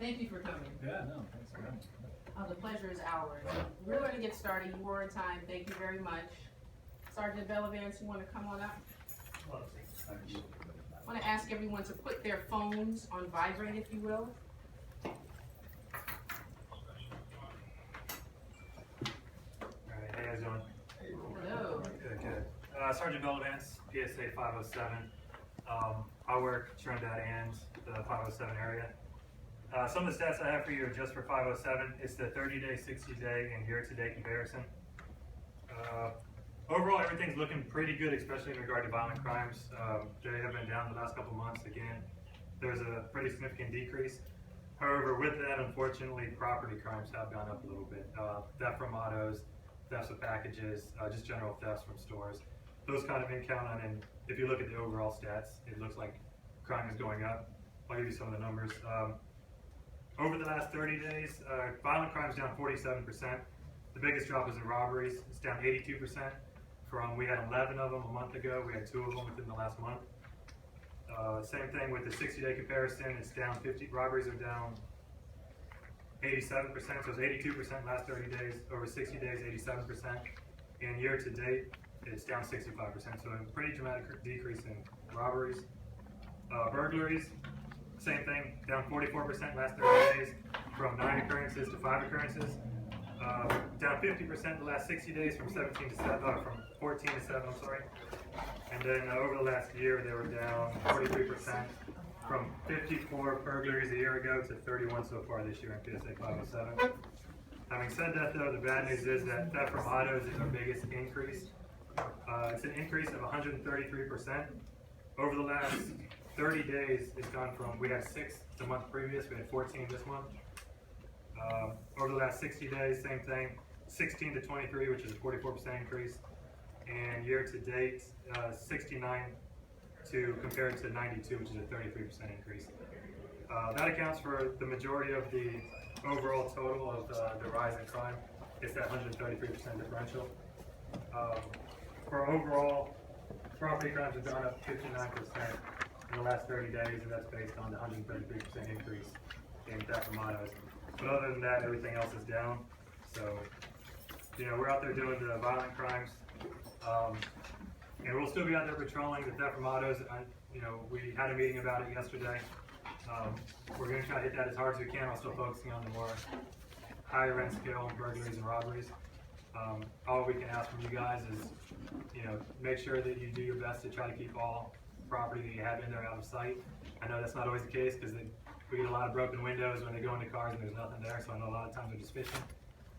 Thank you for coming. Yeah, no, thanks for having me. The pleasure is ours. We're going to get started. You were on time. Thank you very much. Sergeant Bellavance, you want to come on up? I want to ask everyone to put their phones on vibrate, if you will. Alright, how you guys doing? Hello. Good. Sergeant Bellavance, PSA 507. I work Trinidad and the 507 area. Some of the stats I have for you are just for 507. It's the 30-day, 60-day, and year-to-date comparison. Overall, everything's looking pretty good, especially in regard to violent crimes. They have been down the last couple months. Again, there's a pretty significant decrease. However, with that, unfortunately, property crimes have gone up a little bit. Theft from autos, thefts of packages, just general thefts from stores. Those kind of been counted, and if you look at the overall stats, it looks like crime is going up. I'll give you some of the numbers. Over the last 30 days, violent crimes down 47%. The biggest drop is in robberies. It's down 82%. We had 11 of them a month ago. We had 2 of them within the last month. Same thing with the 60-day comparison. It's down 50. Robberies are down 87%. So it's 82% last 30 days. Over 60 days, 87%. And year to date, it's down 65%. So a pretty dramatic decrease in robberies. Burglaries, same thing, down 44% last 30 days, from 9 occurrences to 5 occurrences. Down 50% the last 60 days, from 14 to 7. I'm sorry. And then over the last year, they were down 43%, from 54 burglaries a year ago to 31 so far this year in PSA 507. Having said that, though, the bad news is that theft from autos is our biggest increase. It's an increase of 133%. Over the last 30 days, it's gone from, we had 6 the month previous, we had 14 this month. Over the last 60 days, same thing, 16 to 23, which is a 44% increase. And year to date, 69 to compared to 92, which is a 33% increase. That accounts for the majority of the overall total of the rise in crime. It's that 133% differential. For overall, property crimes have gone up 59% in the last 30 days, and that's based on the 133% increase in theft from autos. But other than that, everything else is down. So, we're out there doing the violent crimes, and we'll still be out there patrolling the theft from autos. We had a meeting about it yesterday. We're going to try to hit that as hard as we can while still focusing on the more higher end scale burglaries and robberies. All we can ask from you guys is, make sure that you do your best to try to keep all property that you have in there out of sight. I know that's not always the case because we get a lot of broken windows when they go into cars and there's nothing there, so I know a lot of times they're just fishing.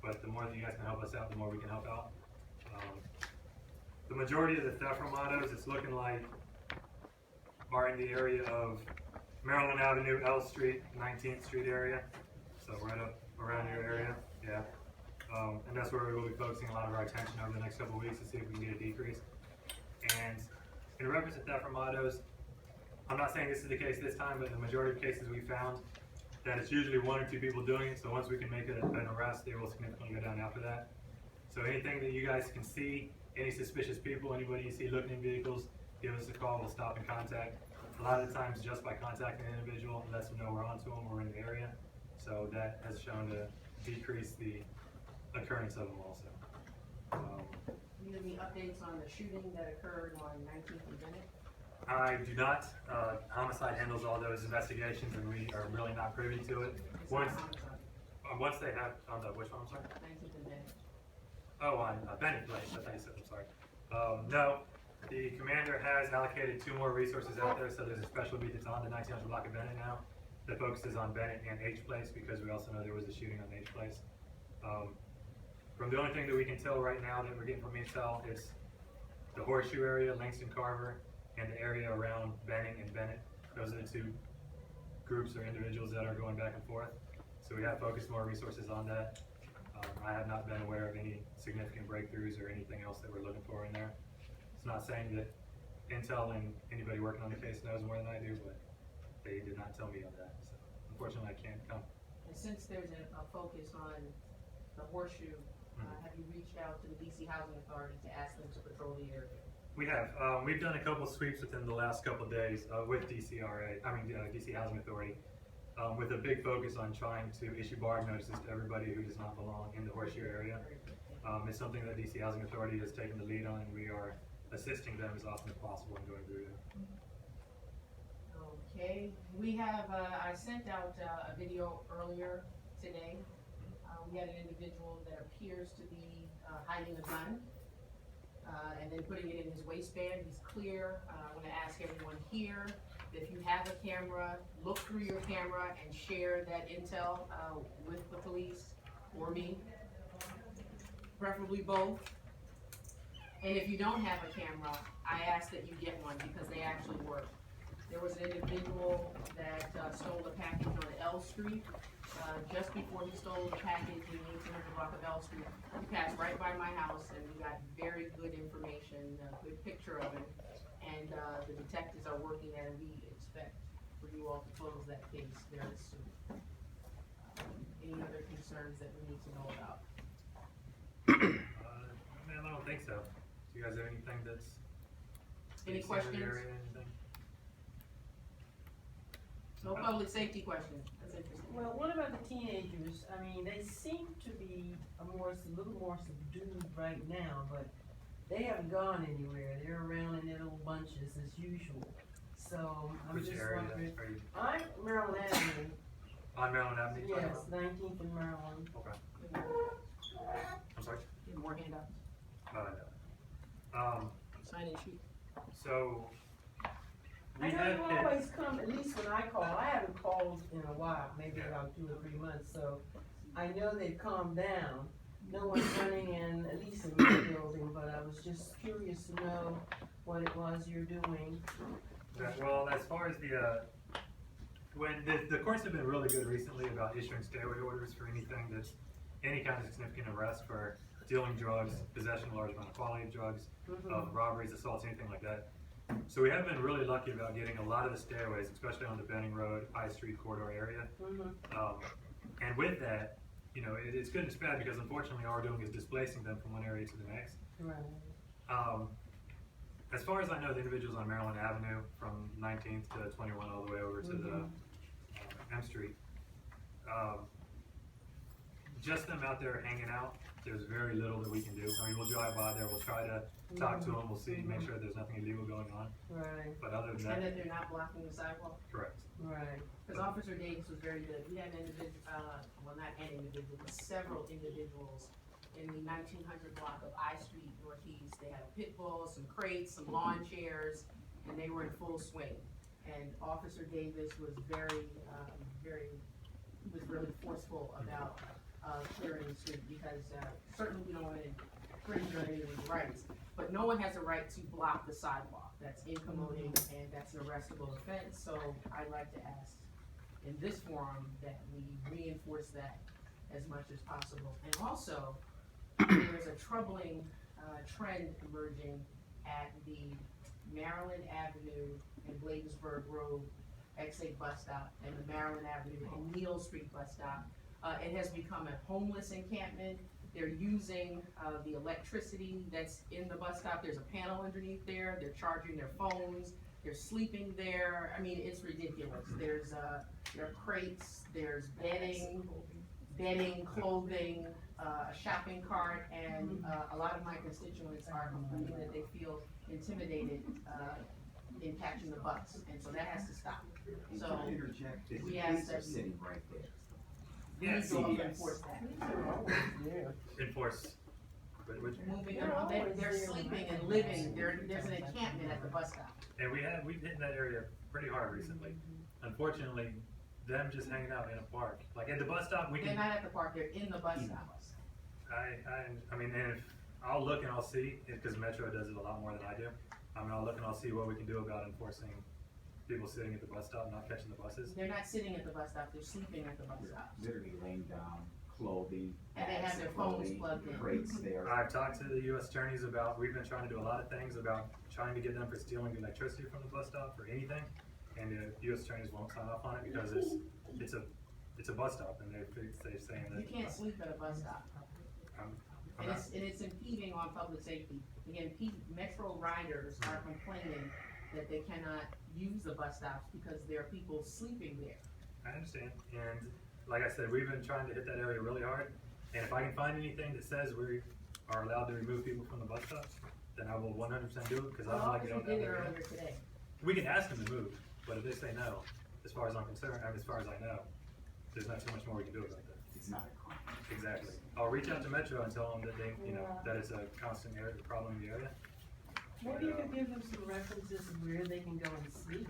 But the more that you guys can help us out, the more we can help out. The majority of the theft from autos, it's looking like, are in the area of Maryland Avenue, L Street, 19th Street area. So right up around your area, yeah. And that's where we will be focusing a lot of our attention over the next couple of weeks to see if we can get a decrease. And in reference to theft from autos, I'm not saying this is the case this time, but in the majority of cases we found that it's usually 1 or 2 people doing it. So once we can make an arrest, they will significantly go down after that. So anything that you guys can see, any suspicious people, anybody you see looking in vehicles, give us a call, we'll stop and contact. A lot of the times just by contacting an individual, it lets them know we're onto them, we're in the area. So that has shown to decrease the occurrence of them also. Do you have any updates on the shooting that occurred on 19th and Bennett? I do not. Homicide handles all those investigations, and we are really not privy to it. Once they have, on the, which one, I'm sorry? 19th and Bennett. Oh, on Bennett Place, I thought you said, I'm sorry. No, the commander has allocated 2 more resources out there, so there's a special beat that's on the 1900 block of Bennett now that focuses on Bennett and H Place, because we also know there was a shooting on H Place. From the only thing that we can tell right now that we're getting from intel, it's the Horseshoe area, Langston Carver, and the area around Benning and Bennett. Those are the 2 groups or individuals that are going back and forth. So we have focused more resources on that. I have not been aware of any significant breakthroughs or anything else that we're looking for in there. It's not saying that intel and anybody working on the case knows more than I do, but they did not tell me of that. So unfortunately, I can't come. And since there's a focus on the Horseshoe, have you reached out to the DC Housing Authority to ask them to patrol the area? We have. We've done a couple of sweeps within the last couple of days with DC Housing Authority. with a big focus on trying to issue bar notices to everybody who does not belong in the Horseshoe area. It's something that DC Housing Authority has taken the lead on, and we are assisting them as often as possible in going through that. Okay, we have, I sent out a video earlier today. We had an individual that appears to be hiding a gun and then putting it in his waistband. He's clear. I want to ask everyone here, if you have a camera, look through your camera and share that intel with the police or me, preferably both. And if you don't have a camera, I ask that you get one because they actually work. There was an individual that stole a package on L Street. Just before he stole the package in the 1800 block of L Street, he passed right by my house, and we got very good information, a good picture of him. And the detectives are working there, and we expect for you all to close that case very soon. Any other concerns that we need to know about? Man, I don't think so. Do you guys have anything that's Any in the questions? area, anything? No public safety questions. That's interesting. Well, what about the teenagers? I mean, they seem to be a little more subdued right now, but they haven't gone anywhere. They're around in their little bunches as usual. So I'm Which just area wondering. are you? I'm Maryland Avenue. On Maryland Avenue? you're talking Yes, 19th and Maryland. about? Okay. I'm sorry? Get more handouts. No. Sign in sheet. So, we I know have you hit, always come, at least when I call. I haven't called in a while, maybe about 2 or 3 months, so I know they've calmed down. No one's running in, at least in my building, but I was just curious to know what it was you're doing. well, as far as when the courts have been really good recently about issuing stay-away orders for anything that's any kind of significant arrest for dealing drugs, possession of large amount of quality of drugs, robberies, assaults, anything like that. So we have been really lucky about getting a lot of the stayaways, especially on the Benning Road, High Street corridor area. And with that, you know, it's good and it's bad because unfortunately all we're doing is displacing them from one area to the next. Right. As far as I know, the individuals on Maryland Avenue from 19th to 21 all the way over to the M Street, just them out there hanging out, there's very little that we can do. I mean, we'll drive by there, we'll try to talk to them, we'll see, make sure there's nothing illegal going on. Right, But other than And that, that they're not blocking the sidewalk. correct. right. Because Officer Davis was very good. We had an individual, well, not an individual, but several individuals in the 1900 block of I Street Northeast. They had a pit bull, some crates, some lawn chairs, and they were in full swing. And Officer Davis was was really forceful about clearing the street because certainly we don't want to infringe on anyone's rights, but no one has a right to block the sidewalk. That's incommoding and that's an arrestable offense. So I'd like to ask in this forum that we reinforce that as much as possible. And also, there's a troubling trend emerging at the Maryland Avenue and Bladensburg Road exit bus stop and the Maryland Avenue and Neal Street bus stop. It has become a homeless encampment. They're using the electricity that's in the bus stop. There's a panel underneath there. They're charging their phones. They're sleeping there. I mean, it's ridiculous. There are crates, there's bedding, clothing, a shopping cart, and a lot of my constituents are complaining that they feel intimidated in catching the bus, and so that has to stop. And So can I interject? The we police ask are that sitting right there. we need Yes. to also Yes. enforce that. Yeah. Enforce. Which, Moving, They're always they're there. sleeping and living, there's an encampment at the bus stop. and we've hit that area pretty hard recently. Unfortunately, them just hanging out in a park, like at the bus stop, we They're can. not at the park, they're in the bus stop. I mean, and if I'll look and I'll see, because Metro does it a lot more than I do. I mean, I'll look and I'll see what we can do about enforcing people sitting at the bus stop, not catching the buses. They're not sitting at the bus stop, they're sleeping at the bus stop. Literally laying down, clothing. And they have bags their of phones clothing, plugged in. Crates there. I've talked to the U.S. attorneys about, we've been trying to do a lot of things about trying to get them for stealing electricity from the bus stop or anything. And the U.S. attorneys won't sign off on it because it's a bus stop and they're saying that. You can't sleep at a bus stop. I'm And not- it's impeding on public safety. Again, Metro riders are complaining that they cannot use the bus stops because there are people sleeping there. I understand, and like I said, we've been trying to hit that area really hard, and if I can find anything that says we are allowed to remove people from the bus stop, then I will 100% do it, because I don't like it on Well, that did area. earlier today. We can ask them to move, but if they say no, as far as I'm concerned, and as far as I know, there's not too much more we can do about that. It's not a crime. Exactly. I'll reach out to Metro and tell them that they, that it's a constant area, problem in the area. Maybe you could give them some references of where they can go and sleep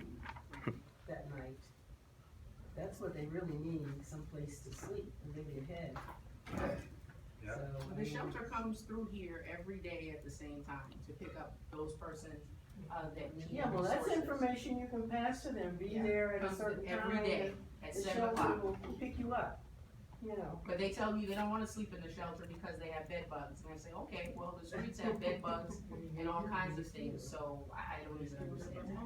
that night. That's what they really need, someplace to sleep and lay their head. Yeah. So, I The mean, shelter comes through here every day at the same time to pick up those persons, that need Yeah, well, that's resources. information you can pass to them, be Yeah. there at a Comes certain time. every day and at the 7 shelter o'clock. will pick you up, you know. But they tell me they don't wanna sleep in the shelter because they have bed bugs, and I say, okay, well, the streets have bed bugs and all kinds of things, so I don't even understand that.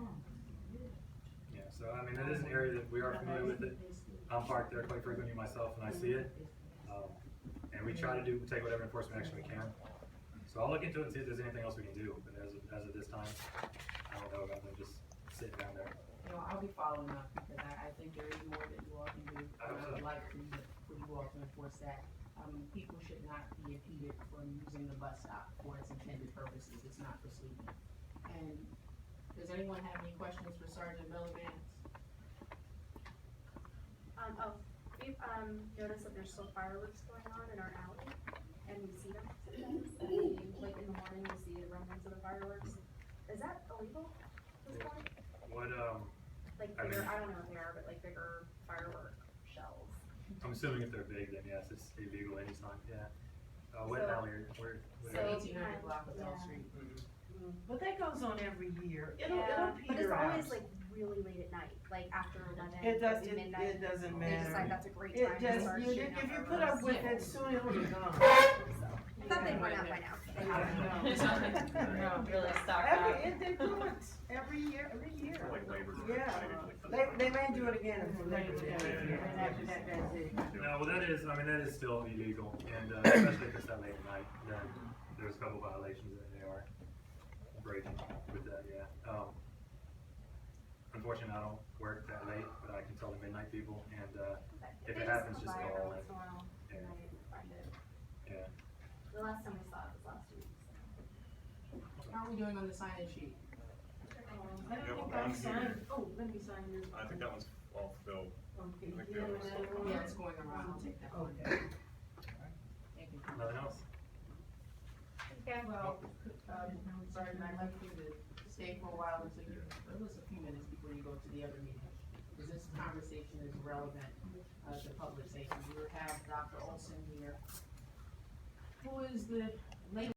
Yeah, so I mean, it is an area that we are familiar with it. I'm parked there quite frequently myself and I see it. And we try to take whatever enforcement action we can. So I'll look into it and see if there's anything else we can do, but as of this time, I don't know about them just sitting down there. You know, I'll be following up because I think there is more that you all can do. I would like for you all to enforce that. People should not be impeded from using the bus stop for its intended purposes. It's not for sleeping. And does anyone have any questions for Sergeant Bellavance? We've, noticed that there's still fireworks going on in our alley, and we see them sometimes, and we, like, in the morning, we see the remnants of the fireworks. Is that illegal at this point? What, Like I bigger, mean- I don't know what they are, but like bigger firework shells. I'm assuming if they're big, then yes, it's illegal anytime, yeah. What So- alley, where? So- 1800 block of Bell Yeah. Street. But that goes on every year. It'll Yeah, but it's peter out. always like really late at night, like after 11, It does, to midnight. it doesn't They decide matter. that's a great It time to does, start you, shooting if off you put fireworks. up with it, soon it'll be gone. So, I thought they'd run out by now. They Yeah. haven't. No. Really stock They do it every year. Like Labor Day. Yeah, they may do it again for Labor Day. And after that, that's it. No, well, that is still illegal, and especially if it's that late at night, then there's a couple violations that they are breaking with that, yeah. Unfortunately, I don't work that late, but I can tell the midnight people, and, if They it happens, come just by every call once it, in a while, Yeah. and I find it. yeah. The last time we saw it was last week. How are we doing on the sign-in sheet? I don't think I've signed, oh, let me sign yours. I think that one's all filled. Okay, Like you the have others. another one? Yeah, it's going around. I'll take that one. Okay. Thank you. Nothing else? Okay. Well, sorry, I'd like you to stay for a while until you, at least a few minutes before you go to the other meeting. Because this conversation is relevant, to public safety. We have Dr. Olson here, who is the